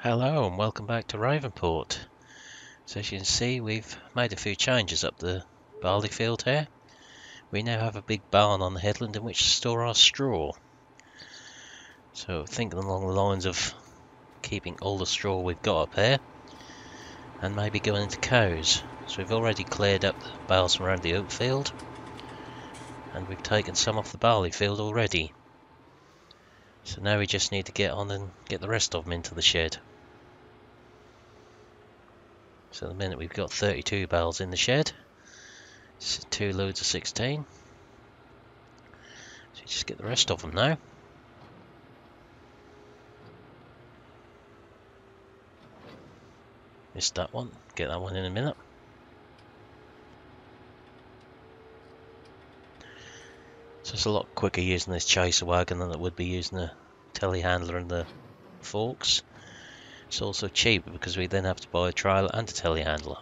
Hello and welcome back to Ravenport. So as you can see, we've made a few changes up the barley field here. We now have a big barn on the headland in which to store our straw. So thinking along the lines of keeping all the straw we've got up here and maybe going into cows. So we've already cleared up the bales from around the oat field and we've taken some off the barley field already. So now we just need to get on and get the rest of them into the shed. So at the minute we've got 32 bales in the shed. It's 2 loads of 16. So just get the rest of them now. Missed that one. Get that one in a minute. So it's a lot quicker using this chaser wagon than it would be using the telehandler and the forks. It's also cheaper because we then have to buy a trailer and a telehandler.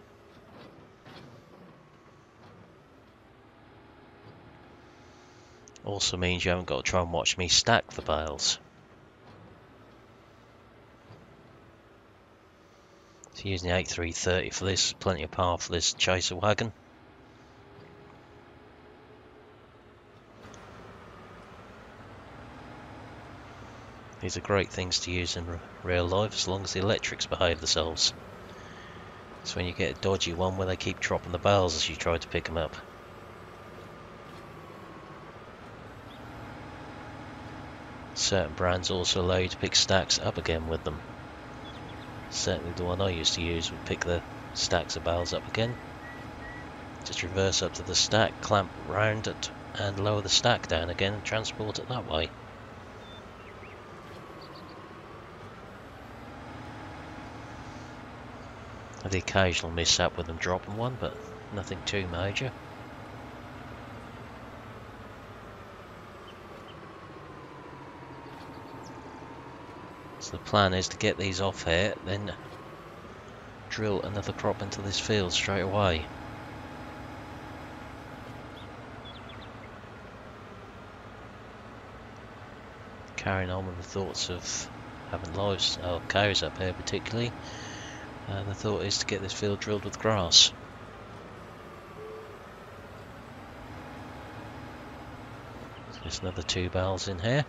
Also means you haven't got to try and watch me stack the bales. So using the 8330 for this, plenty of power for this chaser wagon. These are great things to use in real life as long as the electrics behave themselves. It's when you get a dodgy one where they keep dropping the bales as you try to pick them up. Certain brands also allow you to pick stacks up again with them. Certainly the one I used to use would pick the stacks of bales up again. Just reverse up to the stack, clamp round it and lower the stack down again and transport it that way. I have the occasional mishap with them dropping one, but nothing too major. So the plan is to get these off here, then drill another crop into this field straight away. Carrying on with the thoughts of having cows up here particularly. The thought is to get this field drilled with grass. So there's another 2 bales in here.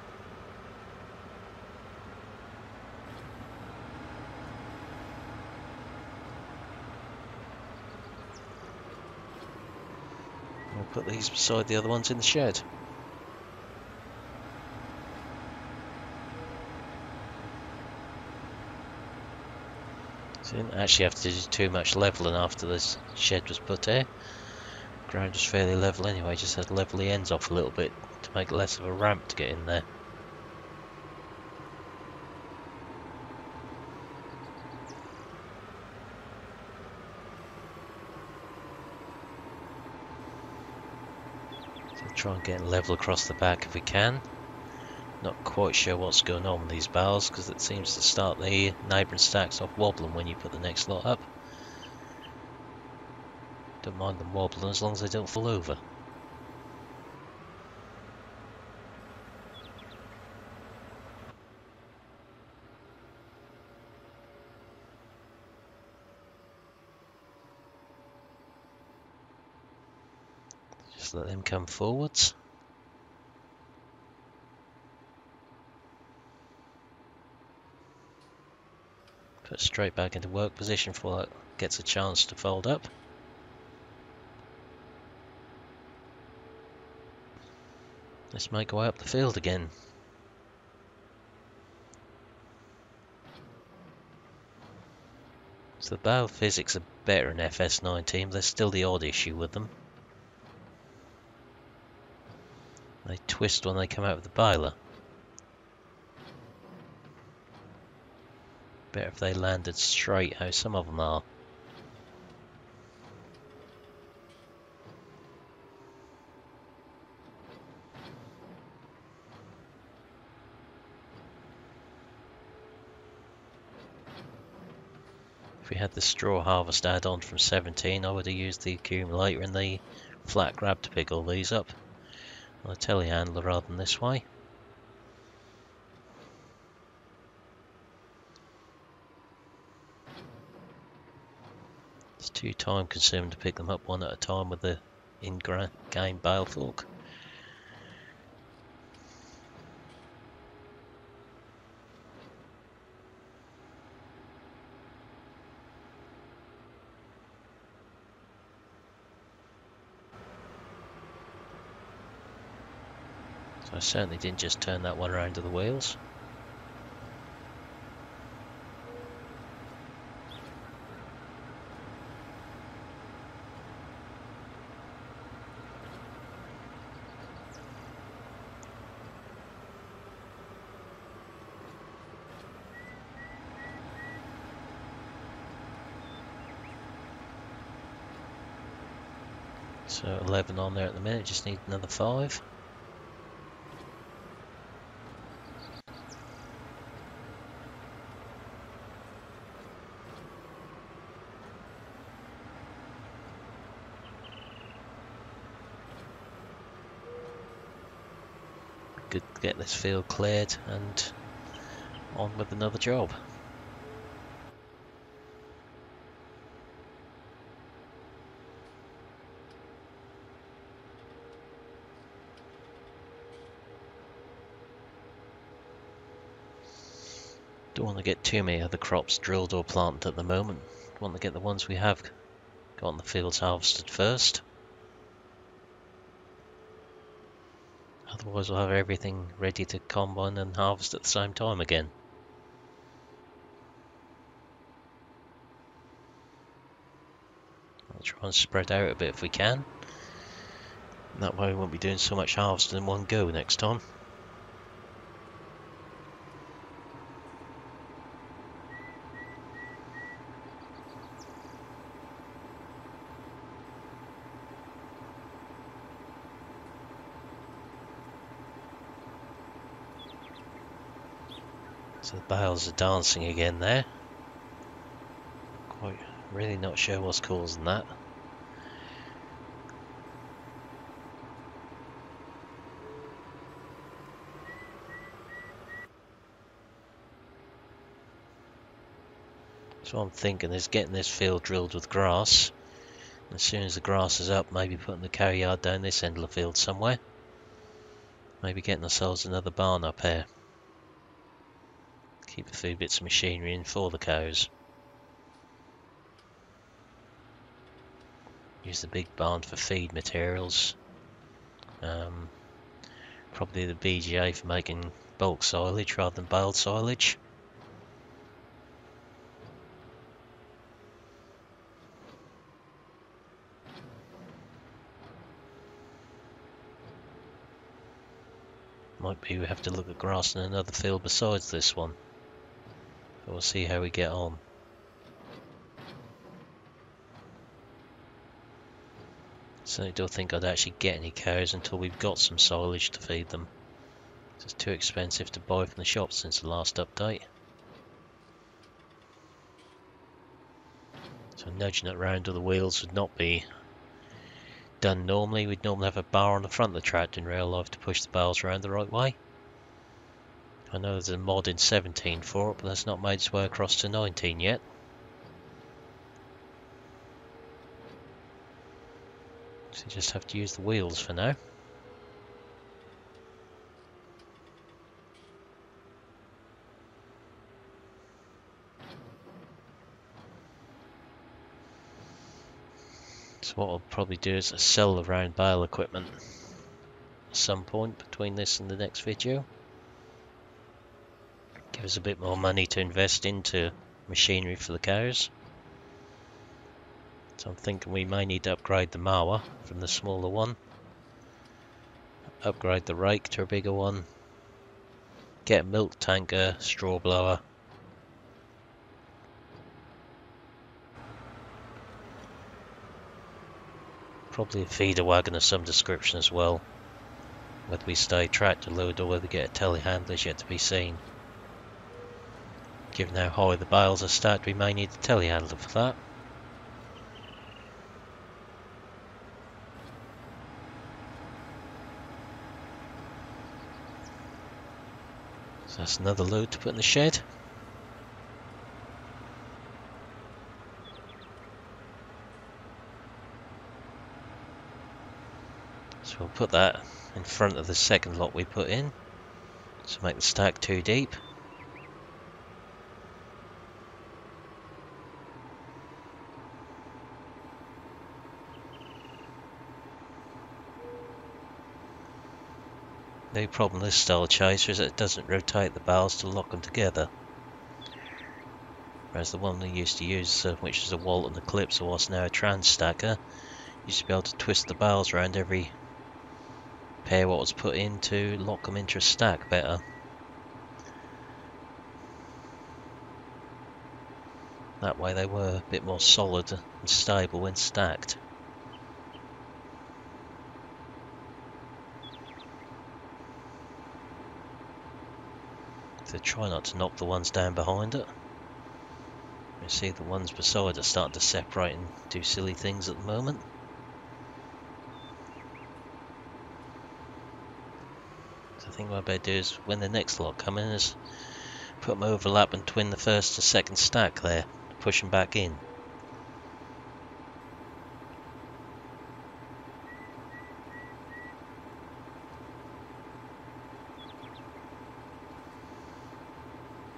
We'll put these beside the other ones in the shed. So didn't actually have to do too much levelling after this shed was put here. The ground was fairly level anyway, just had to level the ends off a little bit to make less of a ramp to get in there. So try and get level across the back if we can. Not quite sure what's going on with these bales because it seems to start the neighbouring stacks off wobbling when you put the next lot up. Don't mind them wobbling as long as they don't fall over. Just let them come forwards. Put it straight back into work position before it gets a chance to fold up. Let's make our way up the field again. So the bale physics are better in FS19, but there's still the odd issue with them. They twist when they come out of the baler. Better if they landed straight, how some of them are. If we had the straw harvest add-on from 17, I would have used the accumulator and the flat grab to pick all these up on a telehandler rather than this way. It's too time consuming to pick them up one at a time with the in-game bale fork. So I certainly didn't just turn that one around to the wheels. So 11 on there at the minute, just need another 5. Good to get this field cleared and on with another job. Don't want to get too many other crops drilled or planted at the moment. Want to get the ones we have got on the fields harvested first. Otherwise we'll have everything ready to combine and harvest at the same time again. I'll try and spread out a bit if we can. That way we won't be doing so much harvesting in one go next time. So the bales are dancing again there. Quite really not sure what's causing that. So what I'm thinking is getting this field drilled with grass. As soon as the grass is up, maybe putting the cow yard down this end of the field somewhere. Maybe getting ourselves another barn up here. Keep a few bits of machinery in for the cows. Use the big barn for feed materials. Probably the BGA for making bulk silage rather than baled silage. Might be we have to look at grass in another field besides this one. But we'll see how we get on. Certainly don't think I'd actually get any cows until we've got some silage to feed them. It's too expensive to buy from the shop since the last update. So nudging it round to the wheels would not be done normally. We'd normally have a bar on the front of the tractor in real life to push the bales around the right way. I know there's a mod in 17 for it, but that's not made its way across to 19 yet. So you just have to use the wheels for now. So what I'll probably do is sell the round bale equipment at some point between this and the next video. Give us a bit more money to invest into machinery for the cows. So I'm thinking we may need to upgrade the mower from the smaller one. Upgrade the rake to a bigger one. Get a milk tanker, straw blower. Probably a feeder wagon of some description as well. Whether we stay tractor load or whether we get a telehandler is yet to be seen. Given how high the bales are stacked, we may need a telehandler for that. So that's another load to put in the shed. So we'll put that in front of the second lot we put in, to make the stack too deep. The problem with this style chaser is that it doesn't rotate the bales to lock them together. Whereas the one we used to use, which is a Walton Eclipse, or what's now a trans stacker, used to be able to twist the bales around every pair what was put in to lock them into a stack better. That way they were a bit more solid and stable when stacked. So try not to knock the ones down behind it. You see the ones beside it starting to separate and do silly things at the moment. So I think what I better do is, when the next lot come in, is put them overlap and twin the first to second stack there, push them back in.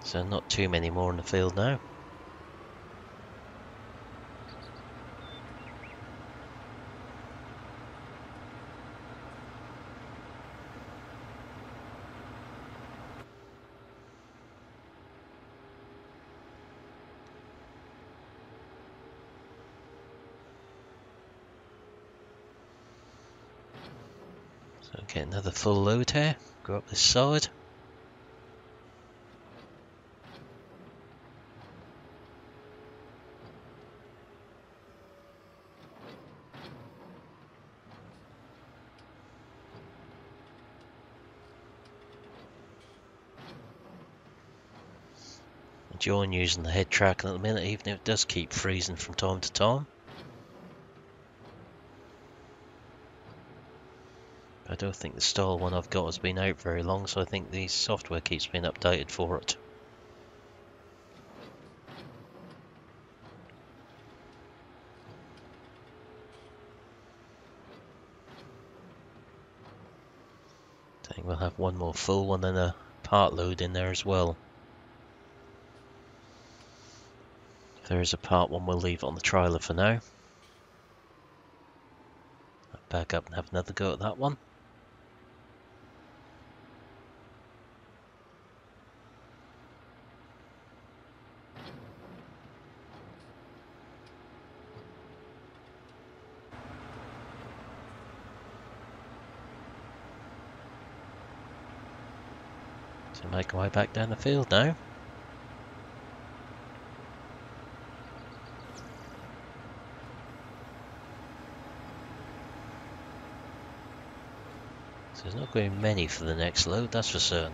So not too many more in the field now. So get another full load here, go up this side. Enjoying using the head tracking at the minute, even if it does keep freezing from time to time. I don't think the style one I've got has been out very long, so I think the software keeps being updated for it. I think we'll have one more full one and a part load in there as well. If there is a part one, we'll leave it on the trailer for now. I'll back up and have another go at that one. So make our way back down the field now. So there's not going to be many for the next load, that's for certain.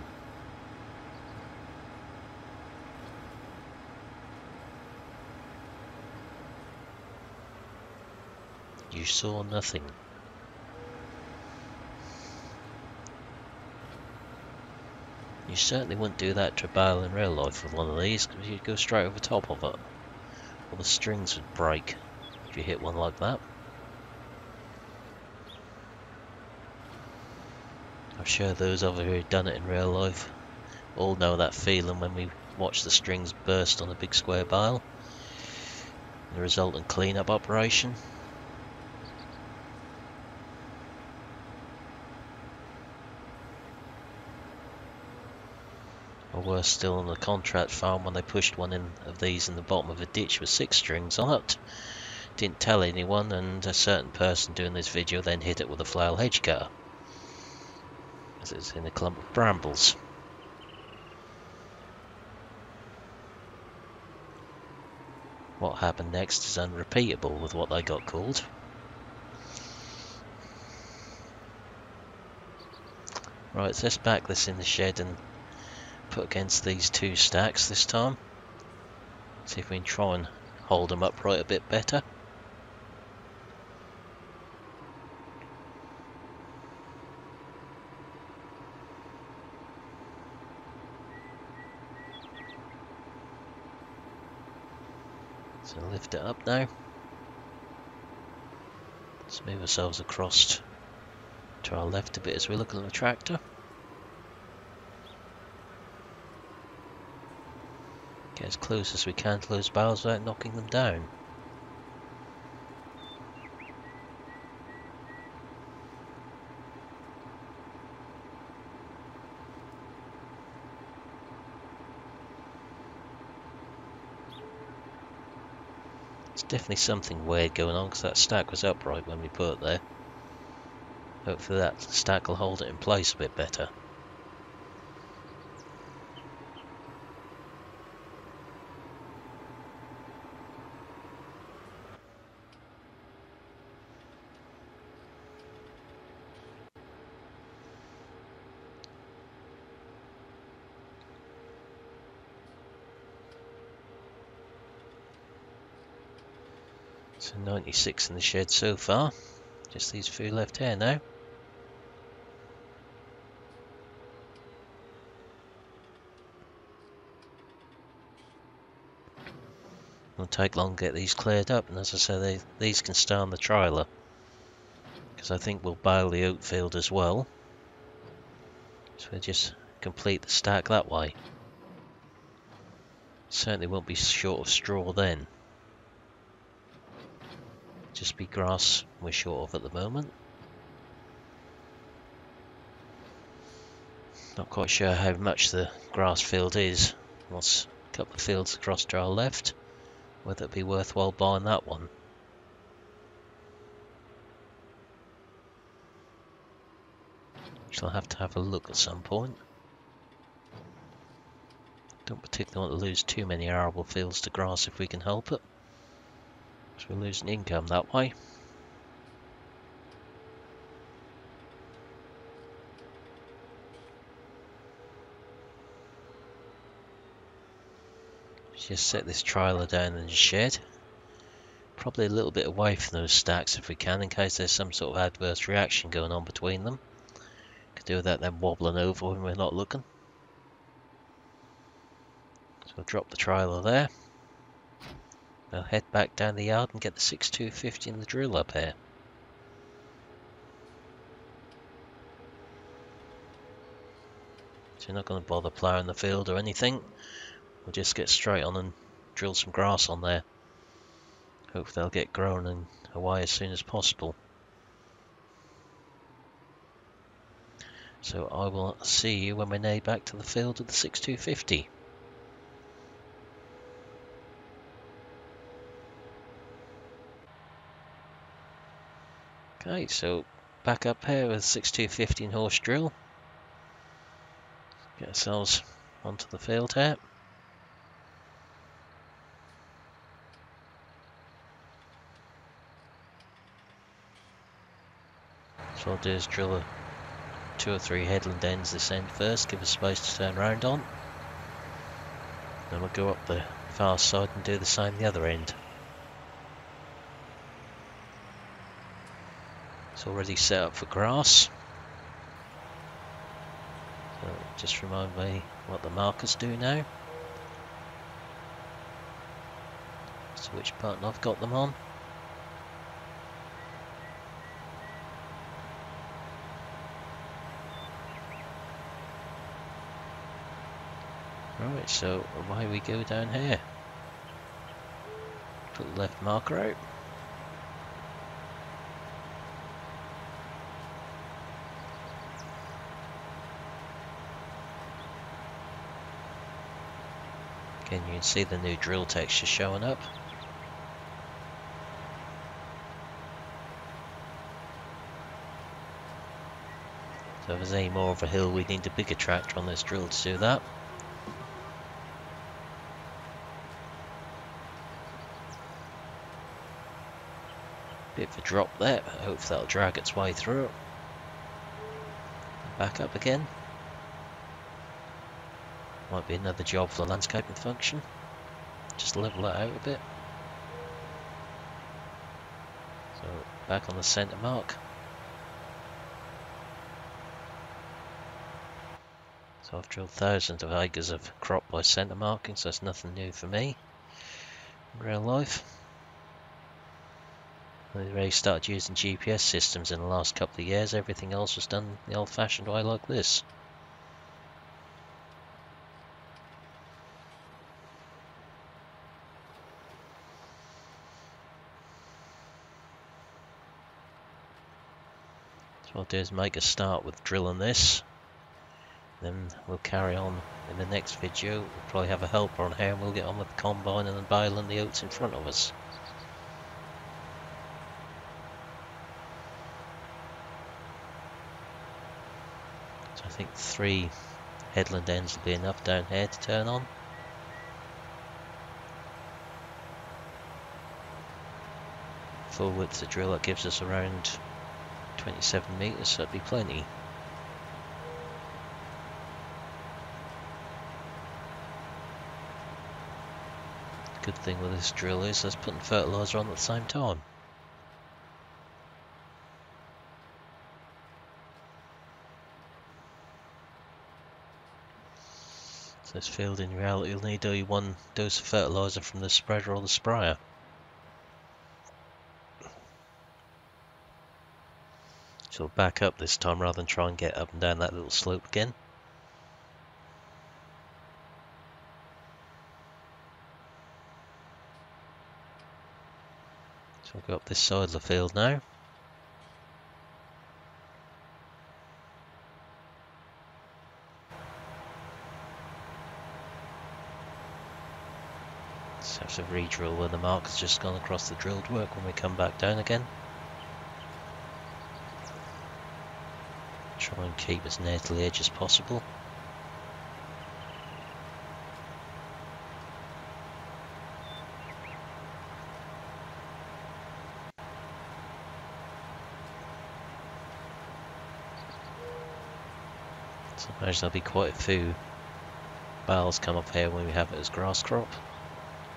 You saw nothing. You certainly wouldn't do that to a bale in real life with one of these, because you'd go straight over top of it. Or the strings would break if you hit one like that. I'm sure those of you who've done it in real life all know that feeling when we watch the strings burst on a big square bale. The resultant clean-up operation. Or worse still, on the contract farm when they pushed one in of these in the bottom of a ditch with 6 strings on it. Didn't tell anyone, and a certain person doing this video then hit it with a flail hedge cutter, as it's in a clump of brambles. What happened next is unrepeatable with what they got called. Right, so let's back this in the shed and put against these 2 stacks this time. See if we can try and hold them upright a bit better. So lift it up now. Let's move ourselves across To our left a bit as we look at the tractor. Get as close as we can to those bales without knocking them down. There's definitely something weird going on because that stack was upright when we put it there. Hopefully that stack will hold it in place a bit better. So 96 in the shed so far. Just these few left here now. It'll take long to get these cleared up, and as I say, these can stay on the trailer. Because I think we'll bale the oat field as well. So we'll just complete the stack that way. Certainly won't be short of straw then. Just be grass we're short of at the moment. Not quite sure how much the grass field is. There's a couple of fields across to our left. Whether it be worthwhile buying that one. Shall have to have a look at some point. Don't particularly want to lose too many arable fields to grass if we can help it. Because we're losing income that way. Just set this trailer down in the shed. Probably a little bit away from those stacks if we can, in case there's some sort of adverse reaction going on between them. Could do without them wobbling over when we're not looking. So we'll drop the trailer there. We'll head back down the yard and get the 6250 and the drill up here. So you're not going to bother ploughing the field or anything. We'll just get straight on and drill some grass on there. Hopefully they'll get grown and away as soon as possible. So I will see you when we're near back to the field of the 6250. Okay, so back up here with 6250 and horse drill. Get ourselves onto the field here. So I'll do is drill a 2 or 3 headland ends this end first, give us space to turn round on. Then we'll go up the far side and do the same the other end. It's already set up for grass. So just remind me what the markers do now. So which button I've got them on. Right, so away we go down here. Put the left marker out. Again, you can see the new drill texture showing up. So if there's any more of a hill, we need a bigger tractor on this drill to do that. Bit of a drop there, but hopefully that'll drag its way through it. Back up again. Might be another job for the landscaping function. Just level that out a bit. So back on the centre mark. So I've drilled thousands of acres of crop by centre marking, so that's nothing new for me in real life. They really started using GPS systems in the last couple of years. Everything else was done the old-fashioned way like this. So what I'll do is make a start with drilling this. Then we'll carry on in the next video. We'll probably have a helper on here and we'll get on with the combine and the bale and the oats in front of us. So I think 3 headland ends will be enough down here to turn on. Full width of drill, that gives us around 27 metres, so that'd be plenty. Good thing with this drill is that's putting fertiliser on at the same time. So this field in reality will need only 1 dose of fertiliser from the spreader or the sprayer. So we'll back up this time rather than try and get up and down that little slope again. So we'll go up this side of the field now. Just have to re-drill where the mark has just gone across the drilled work when we come back down again. Try and keep as near to the edge as possible. So I imagine there'll be quite a few bales come up here when we have it as grass crop.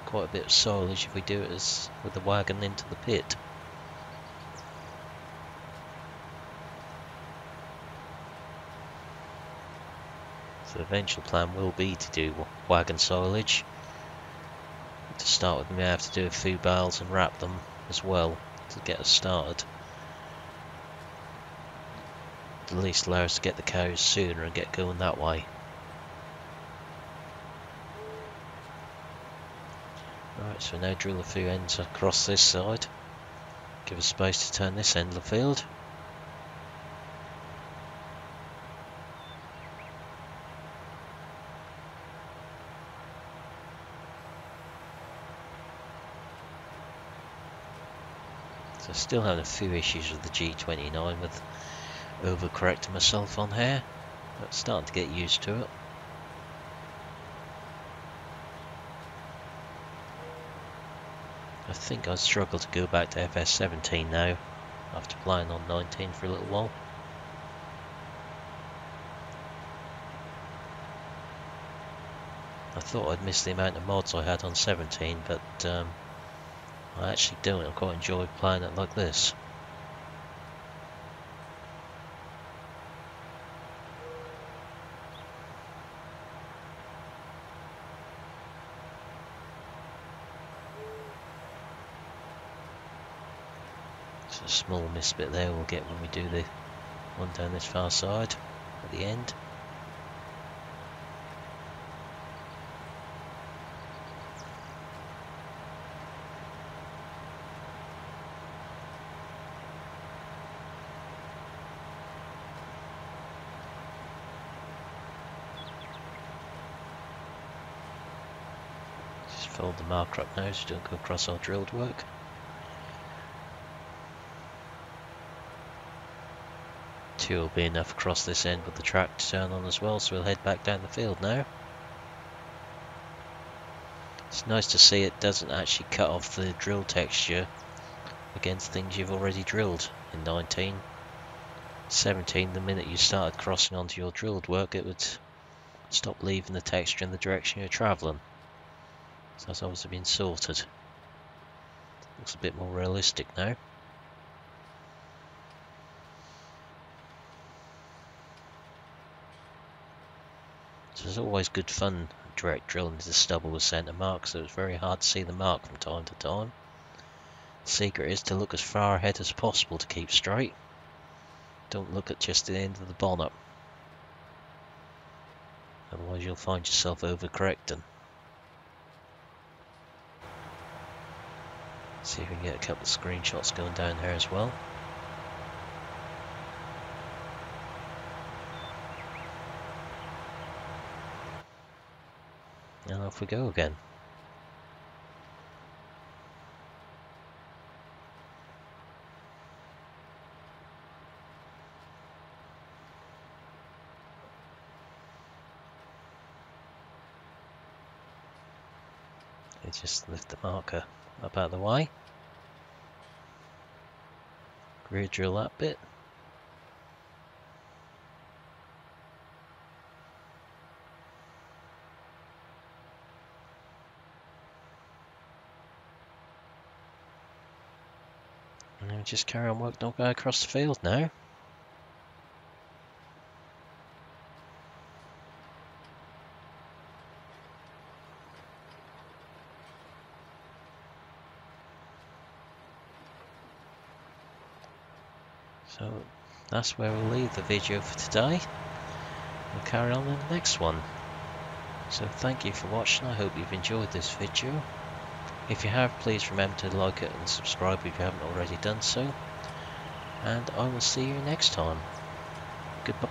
Quite a bit of silage if we do it as with the wagon into the pit. So the eventual plan will be to do wagon silage. To start with, we may have to do a few bales and wrap them as well to get us started. At least allow us to get the cows sooner and get going that way. Right, so now drill a few ends across this side. Give us space to turn this end of the field. So still having a few issues with the G29 with overcorrecting myself on here, but starting to get used to it. I think I'd struggle to go back to FS17 now, after playing on 19 for a little while. I thought I'd miss the amount of mods I had on 17, but I actually don't. I quite enjoy playing it like this. A small miss bit there we'll get when we do the one down this far side at the end. Just fold the marker up now so don't go across our drilled work. Two will be enough across this end with the track to turn on as well, so we'll head back down the field now. It's nice to see it doesn't actually cut off the drill texture against things you've already drilled in 19. 17, the minute you started crossing onto your drilled work, it would stop leaving the texture in the direction you're travelling. So that's obviously been sorted. Looks a bit more realistic now. So it's always good fun direct drilling into the stubble with centre mark, so it's very hard to see the mark from time to time. The secret is to look as far ahead as possible to keep straight. Don't look at just the end of the bonnet. Otherwise you'll find yourself overcorrecting. See if we can get a couple of screenshots going down here as well. And off we go again. Just lift the marker up out of the way. Rear drill that bit. And then just carry on working our way across the field now. So that's where we'll leave the video for today. We'll carry on in the next one. So thank you for watching. I hope you've enjoyed this video. If you have, please remember to like it and subscribe if you haven't already done so. And I will see you next time. Goodbye.